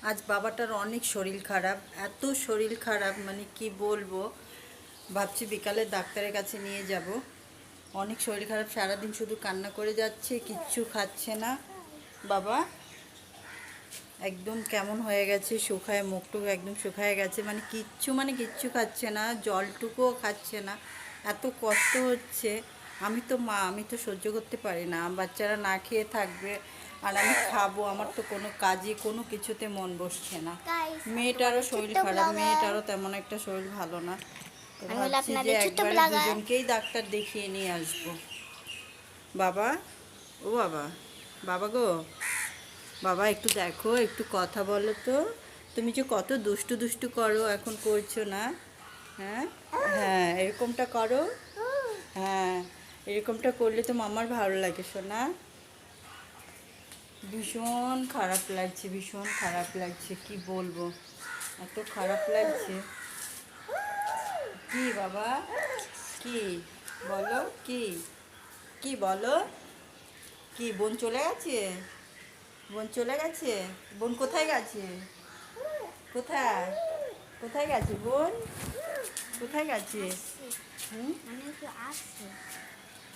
আজ বাবাটার অনেক শরীর খারাপ, এত শরীর খারাপ মানে কি বলবো। ভাবছি বিকালে ডাক্তারের কাছে নিয়ে যাব। অনেক শরীর খারাপ, সারাদিন শুধু কান্না করে যাচ্ছে, কিচ্ছু খাচ্ছে না। বাবা একদম কেমন হয়ে গেছে, শুকায় মুখটুকু একদম শুকায় গেছে, মানে কিচ্ছু খাচ্ছে না, জলটুকুও খাচ্ছে না। এত কষ্ট হচ্ছে। আমি তো মা, আমি তো সহ্য করতে পারি না, বাচ্চারা না খেয়ে থাকবে আর আমি খাবো, আমার তো কোনো কাজে কোনো কিছুতে মন বসছে না। মেয়েটারও শরীর খারাপ, মেয়েটারও তেমন একটা শরীর ভালো না। তো ভাবছি যে একবারে দুজনকেই ডাক্তার দেখিয়ে নিয়ে আসবো। বাবা, ও বাবা, বাবা গো, বাবা একটু দেখো, একটু কথা বলো তো। তুমি যে কত দুষ্টু দুষ্টু করো, এখন করছো না? হ্যাঁ, হ্যাঁ এরকমটা করো। হ্যাঁ, এরকমটা করলে তো মামার ভালো লাগে সোনা। ভীষণ খারাপ লাগছে, ভীষণ খারাপ লাগছে, কি বলবো, এত খারাপ লাগছে। কি বাবা, কি বলো, কি কি বলো, কি বোন চলে গেছে? বোন চলে গেছে? বোন কোথায় গেছে? কোথায়, কোথায় গেছে বোন? কোথায় গেছে? হুম,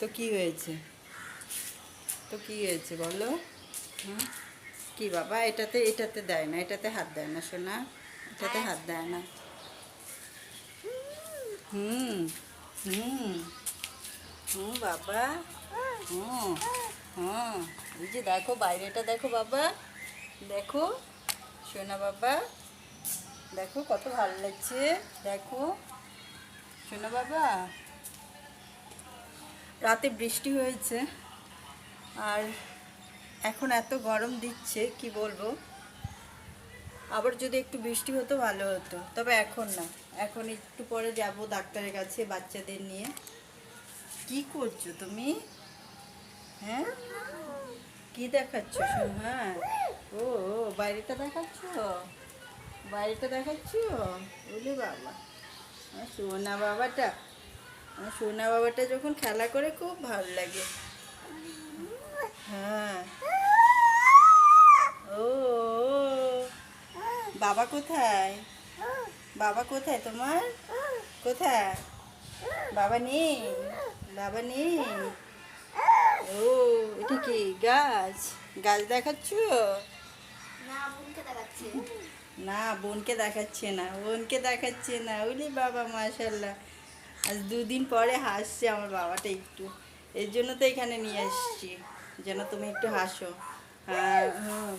তো কি হয়েছে? তো কি হয়েছে বলো? হুম, কি বাবা, এটাতে এটাতে দেয় না, এটাতে হাত দেয় না সোনা, এটাতে হাত দেয় না। হুম, হুম, হুম বাবা, হুম, হুম। এই যে দেখো বাইরেটা দেখো বাবা, দেখো সোনা বাবা, দেখো কত ভালো লাগছে, দেখো সোনা বাবা। রাতে বৃষ্টি হয়েছে আর এখন এত গরম দিচ্ছে, কি বলবো। আবার যদি একটু বৃষ্টি হতো ভালো হতো, তবে এখন না। এখন একটু পরে যাব ডাক্তারের কাছে বাচ্চাদের নিয়ে। কি করছো তুমি? হ্যাঁ, কি দেখাচ্ছ হ্যাঁ? ও ও, বাইরেটা দেখাচ্ছ, বাইরেটা দেখাচ্ছ। ওলে বাবা, আমার সোনা বাবাটা, আমার সোনা বাবাটা যখন খেলা করে খুব ভালো লাগে। হ্যাঁ, ও ও, বাবা কোথায়? বাবা কোথায় তোমার? কোথায়? বাবা নেই, বাবা নেই। ও, এটা কি গাছ? গাছ দেখাচ্ছ? না বোনকে দেখাচ্ছে না, বোনকে দেখাচ্ছে না। ওলি বাবা মাশাল্লাহ, আজ দুদিন পরে হাসছে আমার বাবাটা একটু, এর জন্য তো এখানে নিয়ে এসছি, যেন তুমি একটু হাসো। হ্যাঁ, হুম।